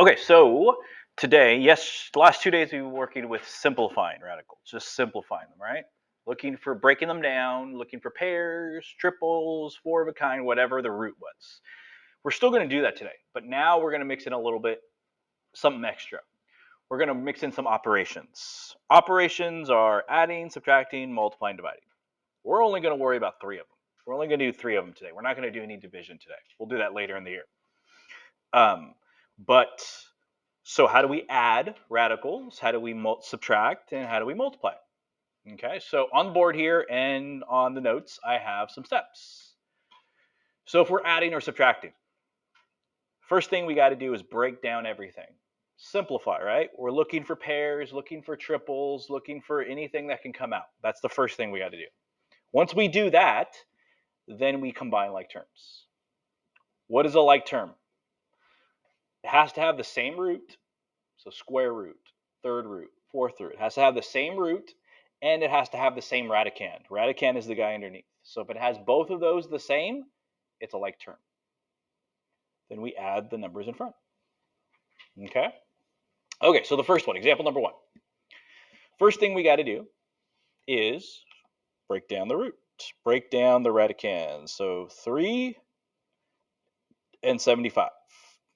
Okay, so today, yes, the last 2 days we've been working with simplifying radicals, just simplifying them, right? Looking for breaking them down, looking for pairs, triples, four of a kind, whatever the root was. We're still going to do that today, but now we're going to mix in a little bit, something extra. We're going to mix in some operations. Operations are adding, subtracting, multiplying, dividing. We're only going to worry about three of them. We're only going to do three of them today. We're not going to do any division today. We'll do that later in the year. But so how do we add radicals? How do we subtract? And how do we multiply? Okay, so on the board here and on the notes, I have some steps. So if we're adding or subtracting, first thing we got to do is break down everything. Simplify, right? We're looking for pairs, looking for triples, looking for anything that can come out. That's the first thing we got to do. Once we do that, then we combine like terms. What is a like term? It has to have the same root, so square root, third root, fourth root. It has to have the same root, and it has to have the same radicand. Radicand is the guy underneath. So if it has both of those the same, it's a like term. Then we add the numbers in front. Okay? Okay, so the first one, example number 1. First thing we got to do is break down the root. Break down the radicand. So 3 and 75.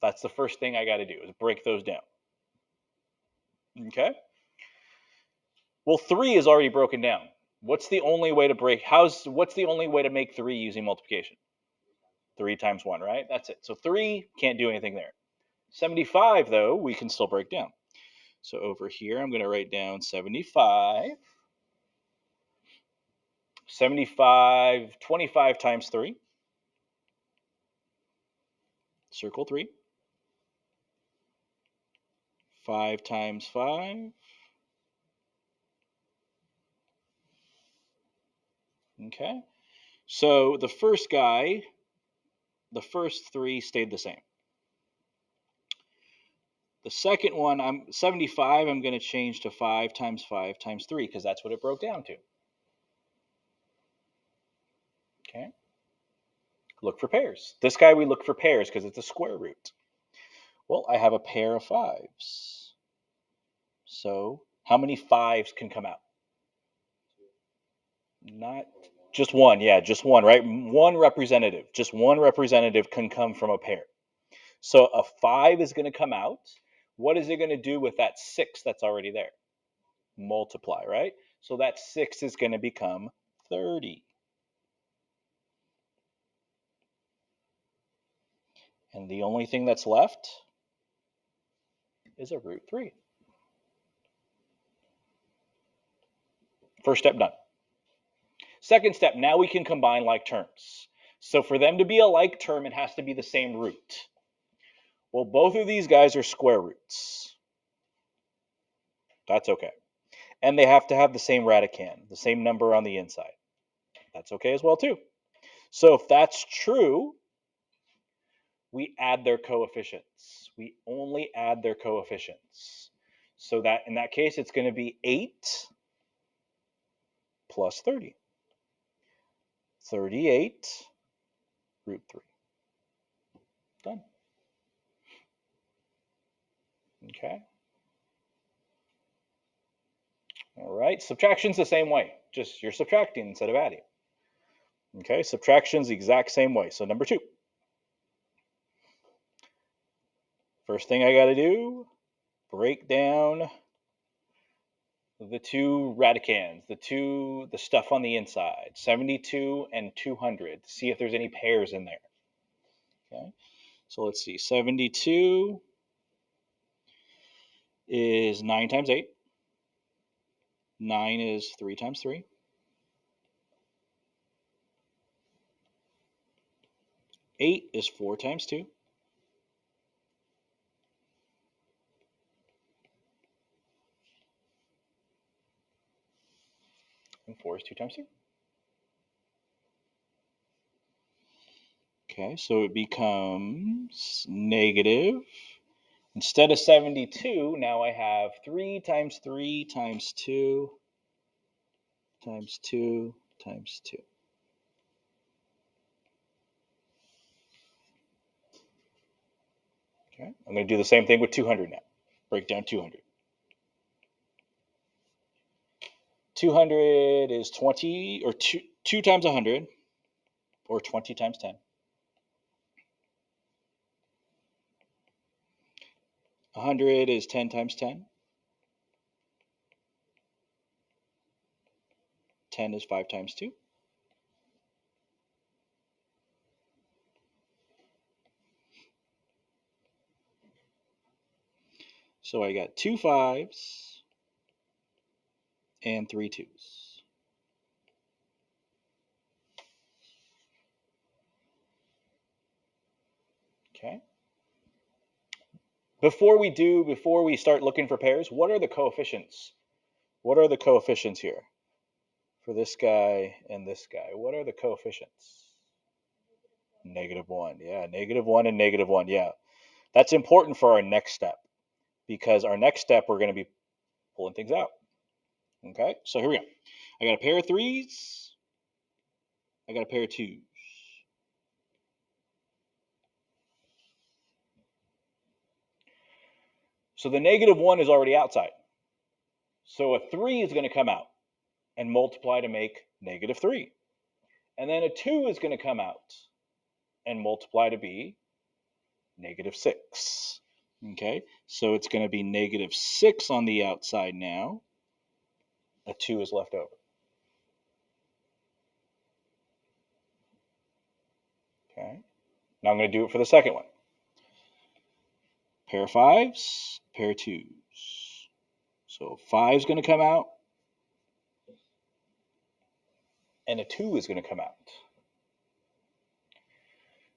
That's the first thing I got to do is break those down. Okay? Well, 3 is already broken down. What's the only way to what's the only way to make 3 using multiplication? 3 times 1, right? That's it. So 3, can't do anything there. 75, though, we can still break down. So over here, I'm going to write down 75. 75, 25 times 3. Circle 3. 5 times 5. Okay. So the first guy, the first 3 stayed the same. The second one, 75, I'm going to change to 5 times 5 times 3 because that's what it broke down to. Okay. Look for pairs. This guy we look for pairs because it's a square root. Well, I have a pair of 5s. So how many 5s can come out? Not just one. Yeah, just one, right? One representative. Just one representative can come from a pair. So a 5 is going to come out. What is it going to do with that 6 that's already there? Multiply, right? So that 6 is going to become 30. And the only thing that's left is a root 3. First step done. Second step, now we can combine like terms. So for them to be a like term, it has to be the same root. Well, both of these guys are square roots. That's okay. And they have to have the same radicand, the same number on the inside. That's okay as well too. So if that's true, we add their coefficients. We only add their coefficients. So that in that case, it's going to be 8 plus 30. 38 root 3. Done. Okay. All right. Subtraction's the same way. Just you're subtracting instead of adding. Okay. Subtraction's the exact same way. So number 2. First thing I got to do, break down the two radicands, the stuff on the inside, 72 and 200. See if there's any pairs in there. Okay. So let's see. 72 is 9 times 8. 9 is 3 times 3. 8 is 4 times 2. And 4 is 2 times 2. Okay, so it becomes negative. Instead of 72, now I have 3 times 3 times 2 times 2 times 2. Okay, I'm going to do the same thing with 200 now. Break down 200. 200 is 20, or 2 times 100, or 20 times 10. 100 is 10 times 10. 10 is 5 times 2. So I got 2 5s and 3 2s. Okay. Before we start looking for pairs, what are the coefficients? What are the coefficients here for this guy and this guy? What are the coefficients? -1. Yeah, -1 and -1. Yeah. That's important for our next step, because our next step we're going to be pulling things out. Okay, so here we go. I got a pair of 3s. I got a pair of 2s. So the -1 is already outside. So a 3 is going to come out and multiply to make -3. And then a 2 is going to come out and multiply to be -6. Okay, so it's going to be -6 on the outside now. A 2 is left over. Okay, now I'm going to do it for the second one. Pair of 5s, pair of 2s. So 5 is going to come out, and a 2 is going to come out.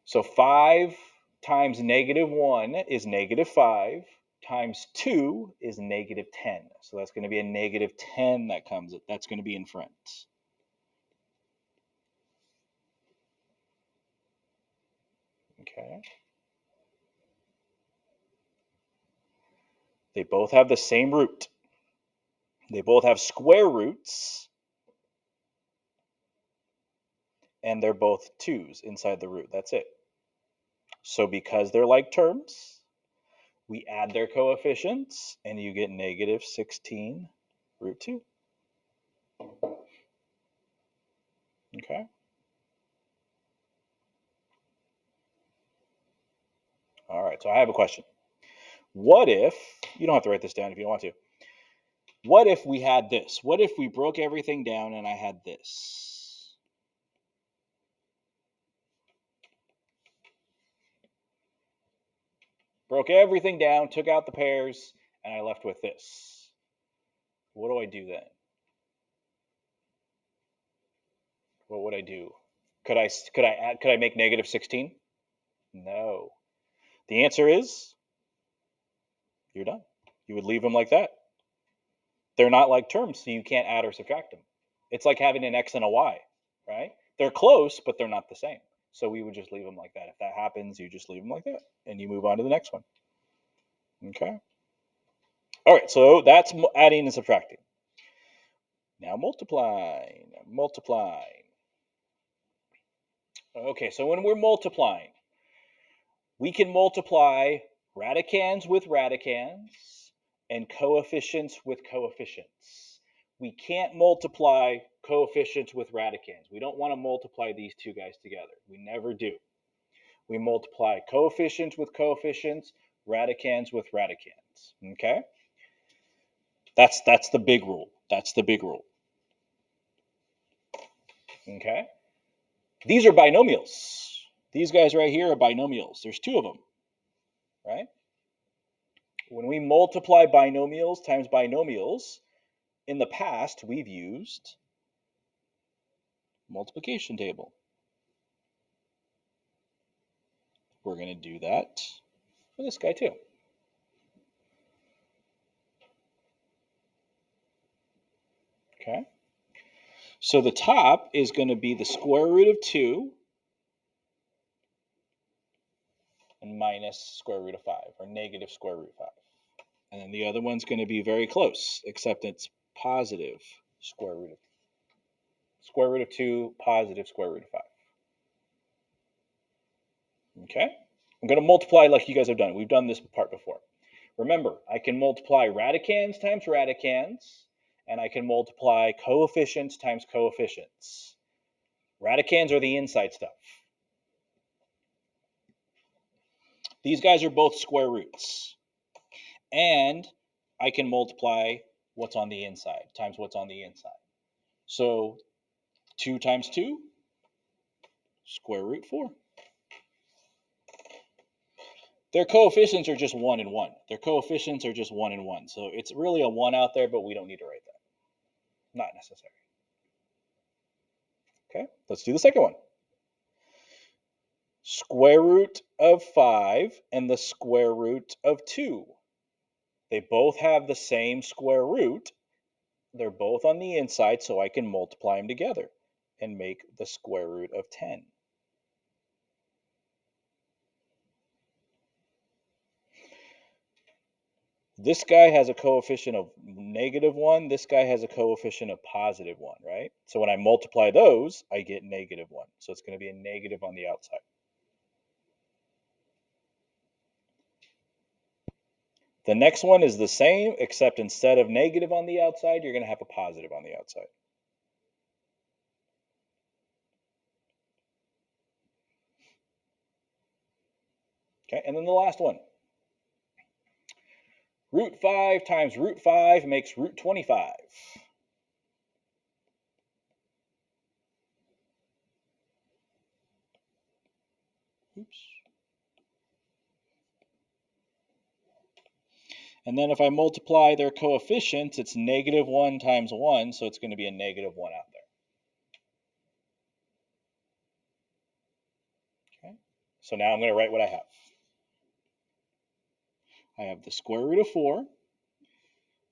So 5 times -1 is -5, times 2 is -10. So that's going to be a -10 that's going to be in front. Okay. They both have the same root. They both have square roots, and they're both 2's inside the root. That's it. So because they're like terms, we add their coefficients, and you get -16 root 2. Okay. All right, so I have a question. What if, you don't have to write this down if you don't want to. What if we had this? What if we broke everything down and I had this? Broke everything down, took out the pairs, and I left with this. What do I do then? What would I do? Could I make -16? No. The answer is you're done. You would leave them like that. They're not like terms, so you can't add or subtract them. It's like having an x and a y, right? They're close, but they're not the same. So we would just leave them like that. If that happens, you just leave them like that, and you move on to the next one. Okay. All right, so that's adding and subtracting. Now multiplying. Okay, so when we're multiplying, we can multiply radicands with radicands and coefficients with coefficients. We can't multiply coefficients with radicands. We don't want to multiply these two guys together. We never do. We multiply coefficients with coefficients, radicands with radicands. Okay? That's the big rule. That's the big rule. Okay? These are binomials. These guys right here are binomials. There's 2 of them, right? When we multiply binomials times binomials, in the past we've used multiplication table. We're going to do that for this guy too. Okay? So the top is going to be the square root of 2 and minus square root of 5, or negative square root of 5. And then the other one's going to be very close, except it's positive square root of 2, positive square root of 5. Okay? I'm going to multiply like you guys have done. We've done this part before. Remember, I can multiply radicands times radicands, and I can multiply coefficients times coefficients. Radicands are the inside stuff. These guys are both square roots. And I can multiply what's on the inside times what's on the inside. So 2 times 2, square root 4. Their coefficients are just 1 and 1. Their coefficients are just 1 and 1. So it's really a 1 out there, but we don't need to write that. Not necessary. Okay, let's do the second one. Square root of 5 and the square root of 2. They both have the same square root. They're both on the inside, so I can multiply them together and make the square root of 10. This guy has a coefficient of -1. This guy has a coefficient of +1, right? So when I multiply those, I get -1. So it's going to be a negative on the outside. The next one is the same, except instead of negative on the outside, you're going to have a positive on the outside. Okay, and then the last one. Root 5 times root 5 makes root 25. Oops. And then if I multiply their coefficients, it's -1 times 1, so it's going to be a -1 out there. Okay. So now I'm going to write what I have. I have the square root of 4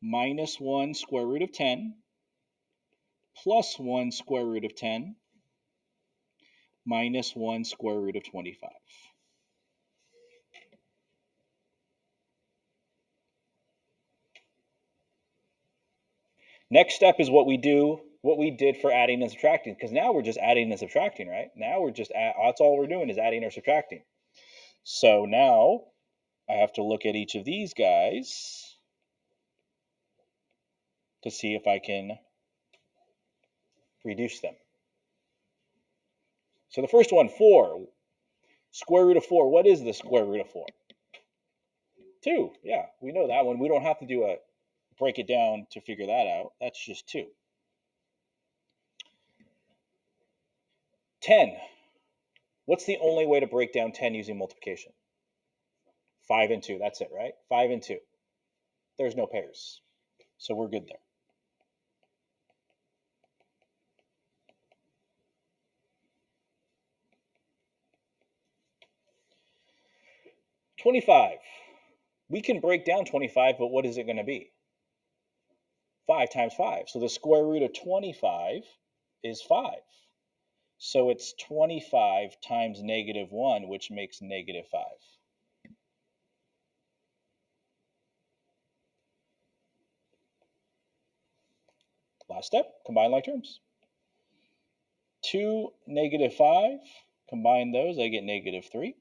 minus 1 square root of 10 plus 1 square root of 10 minus 1 square root of 25. Next step is what we did for adding and subtracting, because now we're just adding and subtracting, right? Now we're just, that's all we're doing is adding or subtracting. So now I have to look at each of these guys to see if I can reduce them. So the first one, 4. Square root of 4. What is the square root of 4? 2. Yeah, we know that one. We don't have to do a break it down to figure that out. That's just 2. 10. What's the only way to break down 10 using multiplication? 5 and 2. That's it, right? 5 and 2. There's no pairs. So we're good there. 25. We can break down 25, but what is it going to be? 5 times 5. So the square root of 25 is 5. So it's 25 times -1, which makes -5. Last step, combine like terms. 2, -5, combine those, I get -3.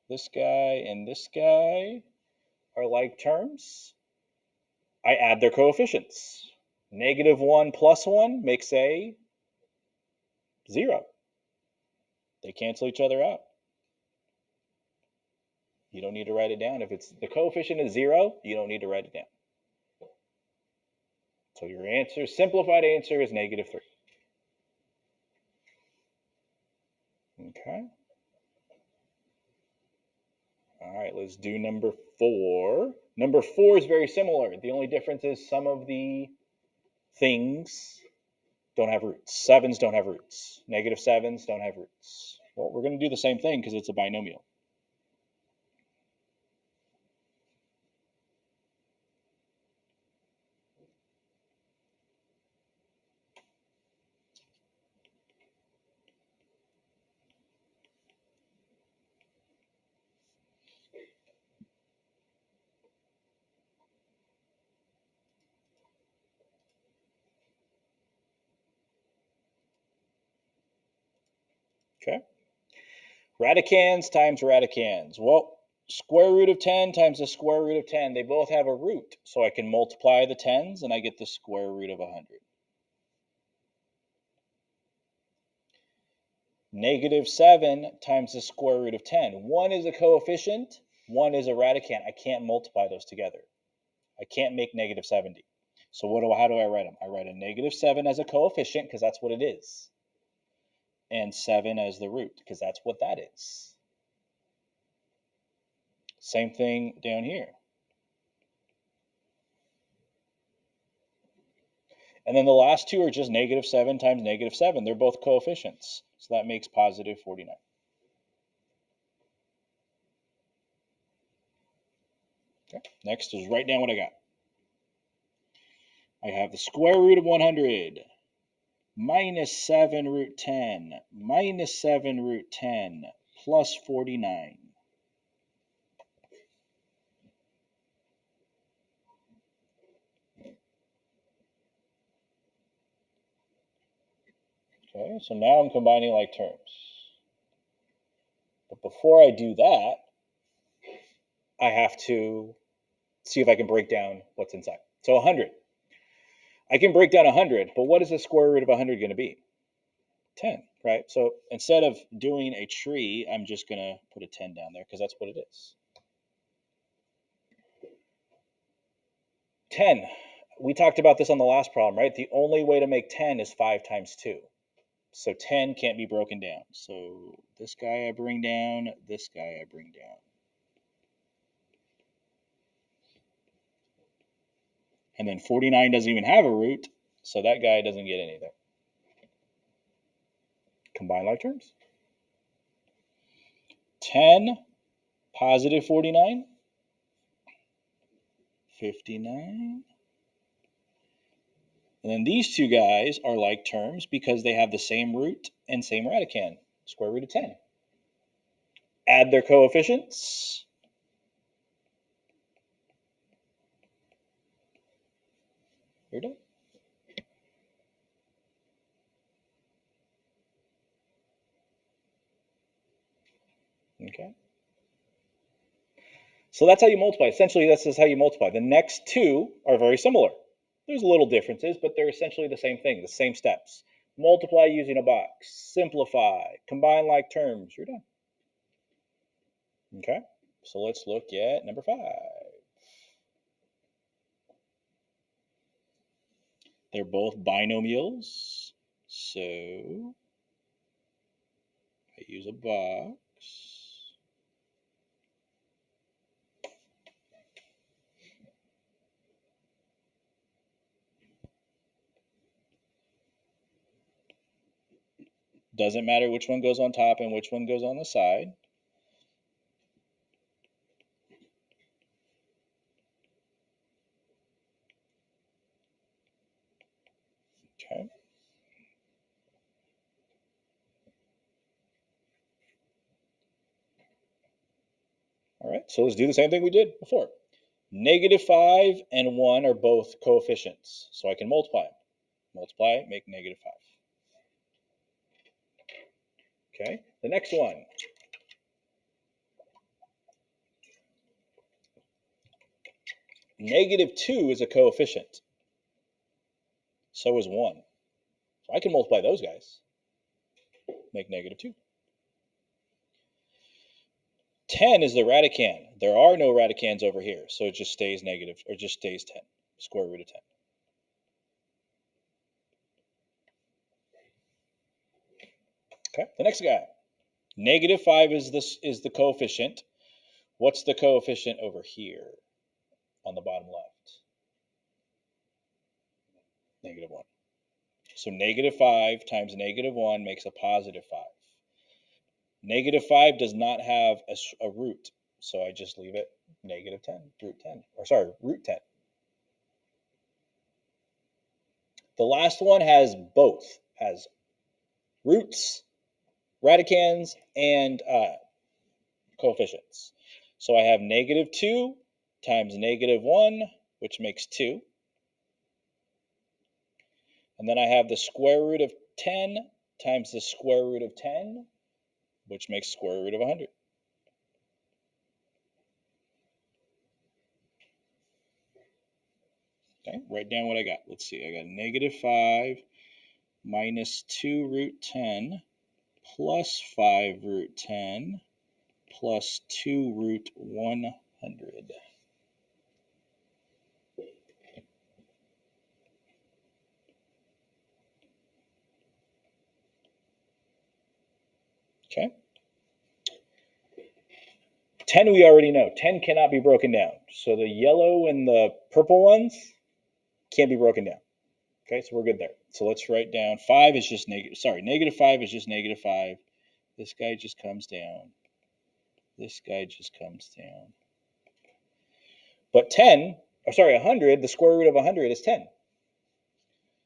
This guy and this guy are like terms. I add their coefficients. -1 plus 1 makes a 0. They cancel each other out. You don't need to write it down. If it's the coefficient is 0, you don't need to write it down. So your answer, simplified answer, is -3. Okay. All right, let's do number 4. Number 4 is very similar. The only difference is some of the things don't have roots. 7s don't have roots. -7s don't have roots. Well, we're going to do the same thing because it's a binomial. Okay. Radicans times radicans. Well, square root of 10 times the square root of 10, they both have a root. So I can multiply the 10s and I get the square root of 100. Negative 7 times the square root of 10. One is a coefficient, one is a radicand. I can't multiply those together. I can't make negative 70. So how do I write them? I write a negative 7 as a coefficient because that's what it is. And 7 as the root because that's what that is. Same thing down here. And then the last two are just negative 7 times negative 7. They're both coefficients. So that makes positive 49. Okay. Next is write down what I got. I have the square root of 100 minus 7 root 10 minus 7 root 10 plus 49. Okay, so now I'm combining like terms. But before I do that, I have to see if I can break down what's inside. So 100. I can break down 100, but what is the square root of 100 going to be? 10, right? So instead of doing a tree, I'm just going to put a 10 down there because that's what it is. 10. We talked about this on the last problem, right? The only way to make 10 is 5 times 2. So 10 can't be broken down. So this guy I bring down, this guy I bring down. And then 49 doesn't even have a root, so that guy doesn't get anything. Combine like terms. 10 positive 49, 59. And then these two guys are like terms because they have the same root and same radicand, square root of 10. Add their coefficients. You're done. Okay. So that's how you multiply. Essentially, this is how you multiply. The next two are very similar. There's little differences, but they're essentially the same thing, the same steps. Multiply using a box, simplify, combine like terms. You're done. Okay, so let's look at number 5. They're both binomials, so I use a box. Doesn't matter which one goes on top and which one goes on the side. Okay. All right, so let's do the same thing we did before. Negative 5 and 1 are both coefficients, so I can multiply them. Multiply, make negative 5. Okay, the next one. Negative 2 is a coefficient. So is 1. So I can multiply those guys. Make negative 2. 10 is the radicand. There are no radicands over here, so it just stays negative, or just stays 10, square root of 10. Okay, the next guy. Negative 5 is the coefficient. What's the coefficient over here on the bottom left? Negative 1. So negative 5 times negative 1 makes a positive 5. Negative 5 does not have a root, so I just leave it negative 10, root 10, or sorry, root 10. The last one has both, has roots, radicands, and coefficients. So I have negative 2 times negative 1, which makes 2. And then I have the square root of 10 times the square root of 10, which makes square root of 100. Okay, write down what I got. Let's see, I got negative 5 minus 2 root 10 plus 5 root 10 plus 2 root 100. Okay. 10 we already know. 10 cannot be broken down. So the yellow and the purple ones can't be broken down. Okay, so we're good there. So let's write down 5 is just negative. Sorry, negative 5 is just negative 5. This guy just comes down. This guy just comes down. But 10, or sorry, 100, the square root of 100 is 10.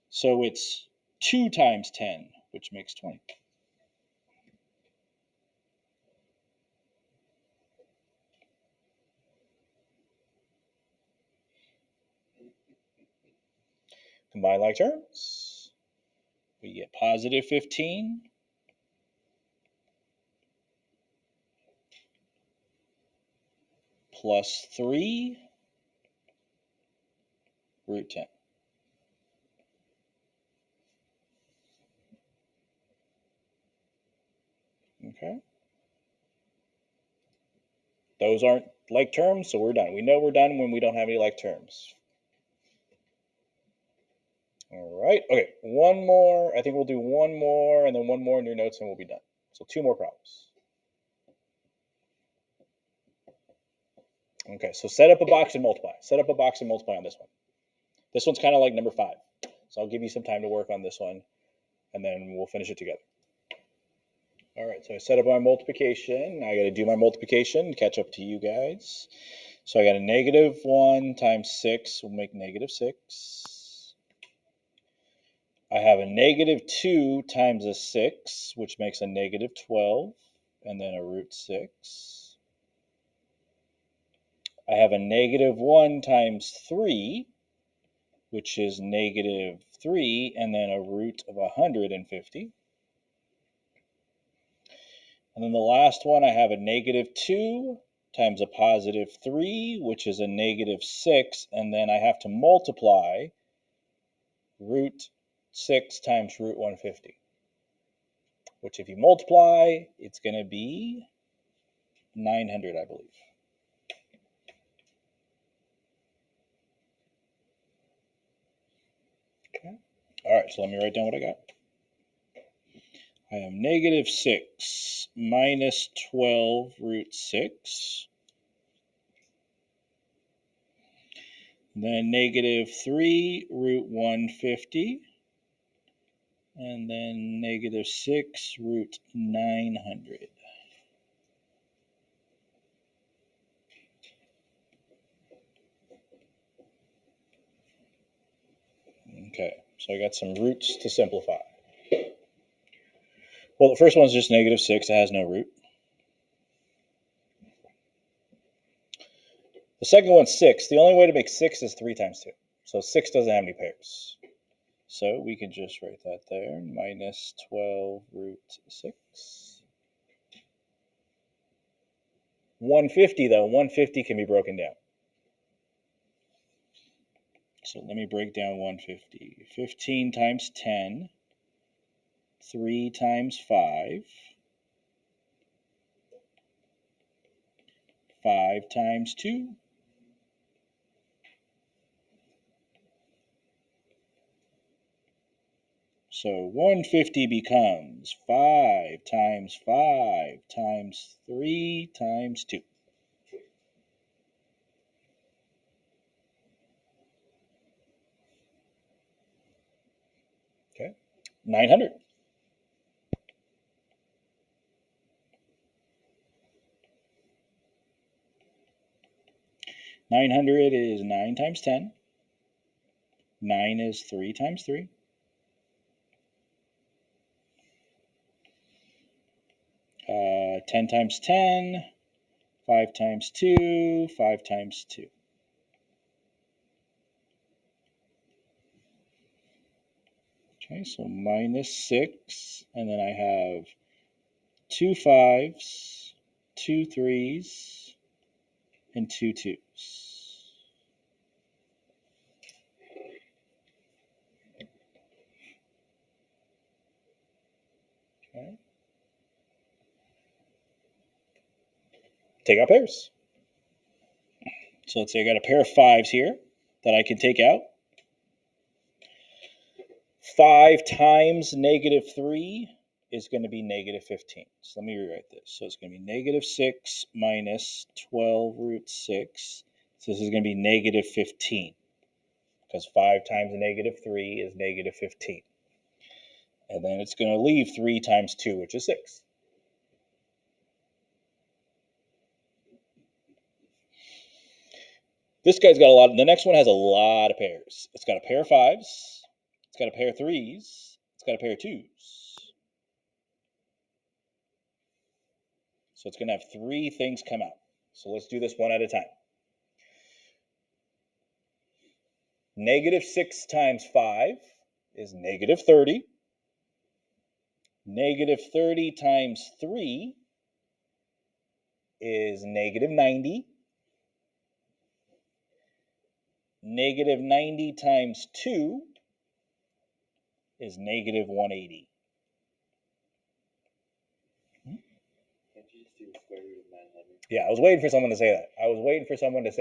So it's 2 times 10, which makes 20. Combine like terms. We get positive 15 plus 3 root 10. Okay. Those aren't like terms, so we're done. We know we're done when we don't have any like terms. All right. Okay, one more. I think we'll do one more and then one more in your notes and we'll be done. So 2 more problems. Okay, so set up a box and multiply. Set up a box and multiply on this one. This one's kind of like number 5. So I'll give you some time to work on this one and then we'll finish it together. All right, so I set up my multiplication. I got to do my multiplication to catch up to you guys. So I got a negative 1 times 6 will make negative 6. I have a negative 2 times a 6, which makes a negative 12, and then a root 6. I have a negative 1 times 3, which is negative 3, and then a root of 150. And then the last one, I have a negative 2 times a positive 3, which is a negative 6, and then I have to multiply root 6 times root 150, which if you multiply, it's going to be 900, I believe. Okay. All right, so let me write down what I got. I have negative 6 minus 12 root 6. Then negative 3 root 150. And then negative 6 root 900. Okay, so I got some roots to simplify. Well, the first one's just negative 6. It has no root. The second one's 6. The only way to make 6 is 3 times 2. So 6 doesn't have any pairs. So we can just write that there, minus 12 root 6. 150, though, 150 can be broken down. So let me break down 150. 15 times 10, 3 times 5, 5 times 2. So 150 becomes 5 times 5 times 3 times 2. Okay, 900. 900 is 9 times 10. 9 is 3 times 3. 10 times 10, 5 times 2, 5 times 2. Okay, so minus 6, and then I have 2 5s, 2 3s, and 2 2s. Okay. Take out pairs. So let's say I got a pair of 5s here that I can take out. 5 times -3 is going to be -15. So let me rewrite this. So it's going to be -6 minus 12 root 6. So this is going to be -15 because 5 times -3 is -15. And then it's going to leave 3 times 2, which is 6. This guy's got a lot. The next one has a lot of pairs. It's got a pair of 5s. It's got a pair of 3s. It's got a pair of 2s. So it's going to have 3 things come out. So let's do this one at a time. -6 times 5 is -30. -30 times 3 is -90. -90 times 2 is -180. Can't you just do the square root of 900? Yeah, I was waiting for someone to say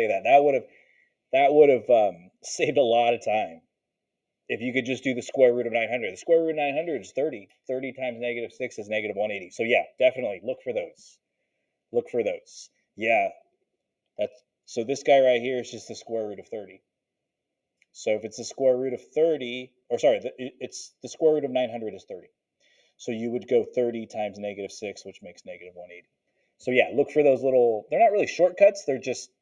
that. That would have saved a lot of time. If you could just do the square root of 900. The square root of 900 is 30. 30 times -6 is -180. So yeah, definitely look for those. Look for those. Yeah, so this guy right here is just the square root of 30. So if it's the square root of 30, or sorry, it's the square root of 900 is 30. So you would go 30 times -6, which makes -180. So yeah, look for those little, they're not really shortcuts, they're just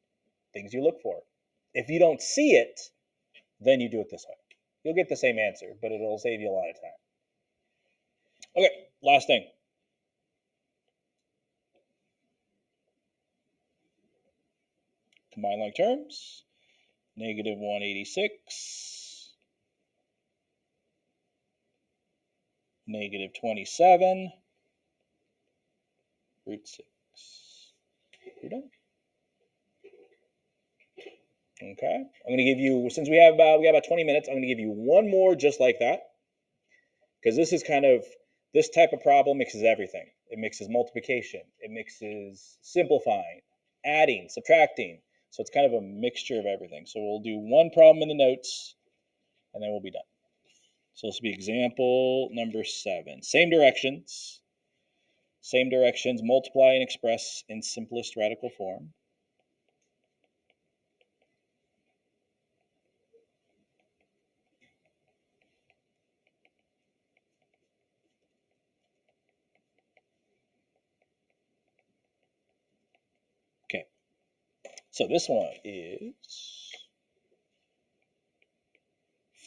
things you look for. If you don't see it, then you do it this way. You'll get the same answer, but it'll save you a lot of time. Okay, last thing. Combine like terms. -186, -27, root 6. You're done. Okay, I'm going to give you, since we have about 20 minutes, I'm going to give you one more just like that, because this is kind of, this type of problem mixes everything. It mixes multiplication, it mixes simplifying, adding, subtracting. So it's kind of a mixture of everything. So we'll do one problem in the notes, and then we'll be done. So this will be example number 7. Same directions, multiply and express in simplest radical form. Okay, so this one is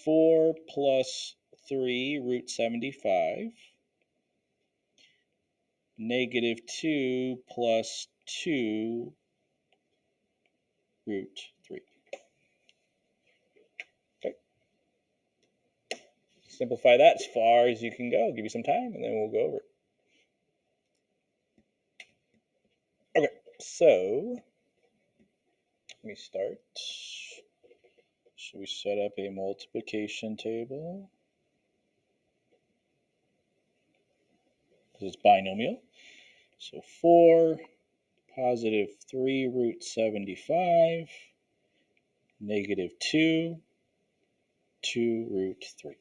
4 plus 3 root 75, -2 plus 2 root 3. Okay. Simplify that as far as you can go. I'll give you some time, and then we'll go over it. Okay, so let me start. Should we set up a multiplication table? Because it's binomial. So 4 positive 3 root 75, -2, 2 root 3.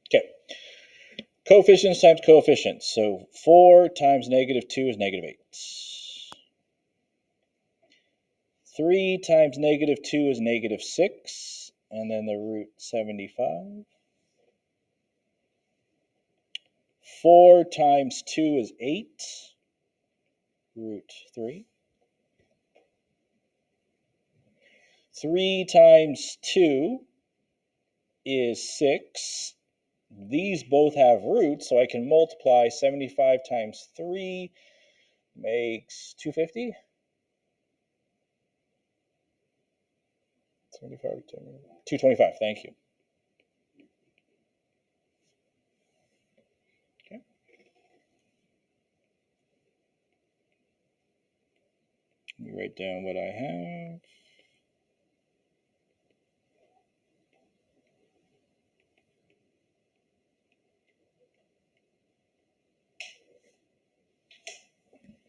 Okay. Coefficients times coefficients. So 4 times -2 is -8. 3 times -2 is -6, and then the root 75. 4 times 2 is 8, root 3. 3 times 2 is 6. These both have roots, so I can multiply. 75 times 3 makes 250. 75, 225, thank you. Okay. Let me write down what I have.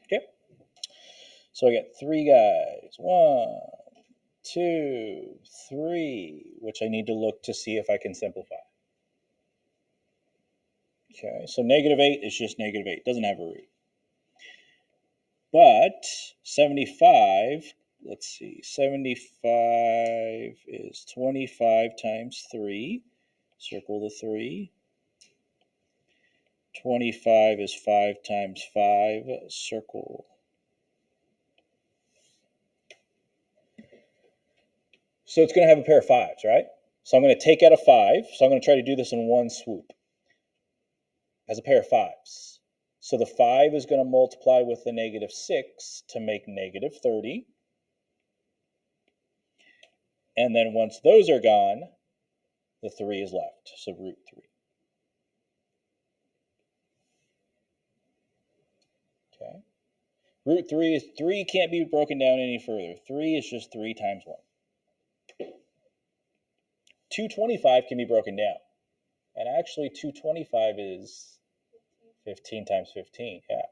Okay. So I got 3 guys. 1, 2, 3, which I need to look to see if I can simplify. Okay, so -8 is just -8. It doesn't have a root. But 75, let's see, 75 is 25 times 3. Circle the 3. 25 is 5 times 5. Circle. So it's going to have a pair of 5s, right? So I'm going to take out a 5. So I'm going to try to do this in one swoop. As a pair of 5s. So the 5 is going to multiply with the -6 to make -30. And then once those are gone, the 3 is left. So root 3. Okay. Root 3 is 3 can't be broken down any further. 3 is just 3 times 1. 225 can be broken down. And actually 225 is 15 times 15. Yeah.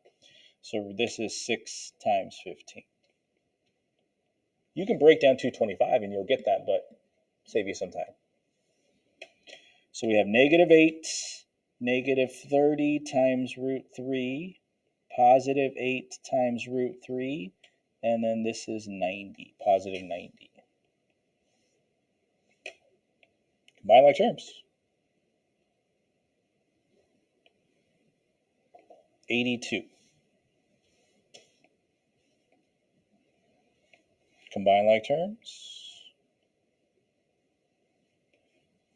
So this is 6 times 15. You can break down 225 and you'll get that, but save you some time. So we have -8, -30 times root 3, +8 times root 3, and then this is 90, +90. Combine like terms. 82. Combine like terms.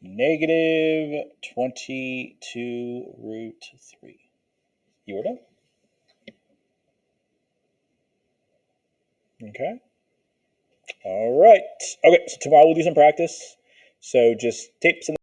-22 root 3. You are done. Okay. All right. Okay, so tomorrow we'll do some practice. So just tape some